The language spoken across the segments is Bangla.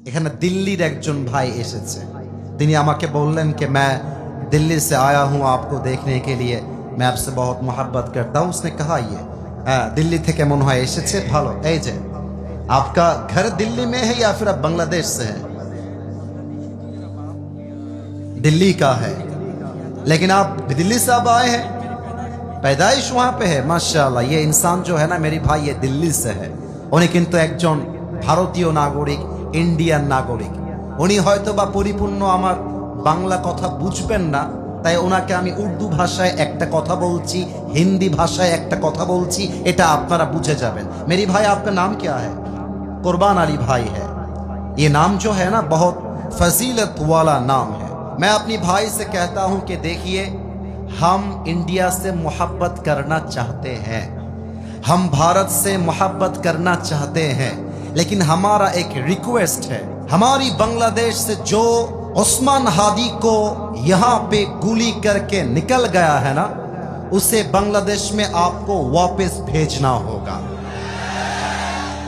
এখানে দিল্লির একজন ভাই এসেছে, তিনি আমাকে বললেন कि मैं दिल्ली से आया हूँ आपको देखने के लिए, मैं आपसे बहुत मोहब्बत करता हूँ। उसने कहा ये दिल्ली থেকে মনে হয় এসেছে, ভালো। এই যে आपका घर दिल्ली में है या फिर आप बांग्लादेश से हैं? दिल्ली का है, लेकिन आप दिल्ली से अब आए हैं, पैदाइश वहां पे है। माशाल्लाह, ये इंसान जो है ना मेरी भाई, ये दिल्ली से है। उन्हें किंतु একজন ভারতীয় নাগরিক, ইন্ডিয়ান নাগরিক। উনি হয়তো বা পরিপূর্ণ আমার বাংলা কথা বুঝবেন না, তাই ওনাকে আমি উর্দু ভাষায় একটা কথা বলছি, হিন্দি ভাষায় একটা কথা বলছি, এটা আপনারা বুঝে যাবেন। मेरी भाई, आपका नाम क्या है? कुर्बान अली भाई है। ये नाम जो है ना बहुत फजीलत वाला नाम है। मैं अपनी भाई से कहता हूं कि देखिए, हम इंडिया से मोहब्बत करना चाहते हैं, हम भारत से मोहब्बत करना चाहते हैं, लेकिन हमारा एक रिक्वेस्ट है, हमारी बांग्लादेश से जो उस्मान हादी को यहाँ पे गोली करके निकल गया है ना, उसे बांग्लादेश में आपको वापस भेजना होगा।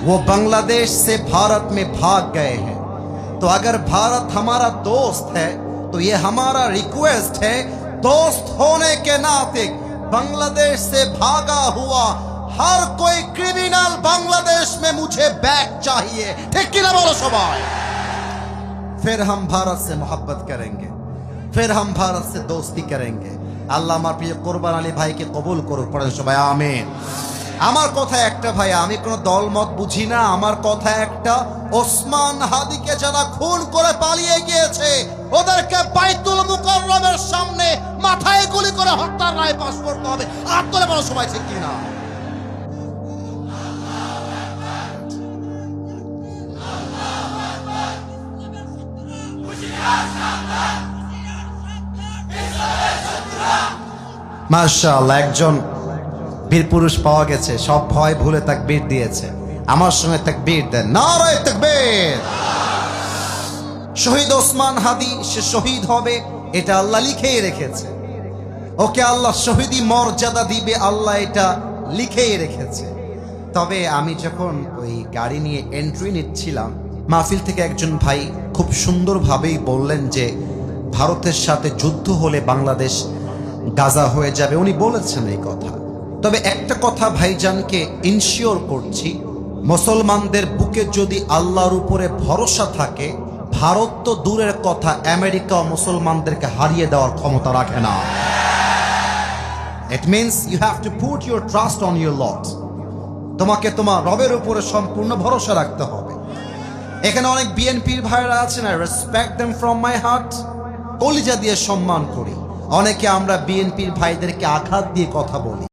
वो बांग्लादेश से भारत में भाग गए हैं, तो अगर भारत हमारा दोस्त है तो ये हमारा रिक्वेस्ट है, दोस्त होने के नाते बांग्लादेश से भागा हुआ हर कोई क्रिमिनल बांग्लादेश में मुझे बैक चाहिए। ठीक कि ना बोलो सबाई? फिर हम भारत से मोहब्बत करेंगे, फिर हम भारत से दोस्ती करेंगे। আল্লাহ আমার প্রিয় কুরবান আলী ভাইকে কবুল করুক, পড়েন সবাই আমিন। আমার কথা একটা ভাই, আমি কোনো দল মত বুঝি না, আমার কথা একটা, ওসমান হাদিকে যারা খুন করে পালিয়ে গিয়েছে ওদেরকে বাইতুল মুকাররমের সামনে মাথায় গুলি করে হত্যার রায় পাশ করতে হবে। আর তোলে বড় সময় ঠিক কিনা? মাশাআল্লাহ, একজন বীর পুরুষ পাওয়া গেছে, সব ভয় ভুলে তাকবীর দিয়েছে। আমার সঙ্গে তাকবীর দেন, নারায়ে তাকবীর। শহীদ ওসমান হাদি, সে শহীদ হবে, এটা আল্লাহ লিখেই রেখেছে। ওকে আল্লাহ শহীদি মর্যাদা দিবে, আল্লাহ এটা লিখেই রেখেছে। তবে আমি যখন ওই গাড়ি নিয়ে এন্ট্রি নিচ্ছিলাম, মাহফিল থেকে একজন ভাই খুব সুন্দরভাবেই বললেন যে ভারতের সাথে যুদ্ধ হলে বাংলাদেশ গাজা হয়ে যাবে, উনি বলেছেন এই কথা। তবে একটা কথা ভাইজানকে ইনশিওর করছি, মুসলমানদের বুকে যদি আল্লাহর উপরে ভরসা থাকে, ভারত তো দূরের কথা, আমেরিকা মুসলমানদেরকে হারিয়ে দেওয়ার ক্ষমতা রাখে না। It means you have to put your trust on your lord. তোমাকে তোমার রবের উপরে সম্পূর্ণ ভরসা রাখতে হবে। এখানে অনেক বিএনপির ভাইরা আছেন, I respect them from my heart, কলিজা দিয়ে সম্মান করি। অনেকে আমরা বিএনপির ভাইদেরকে আঘাত দিয়ে কথা বলি।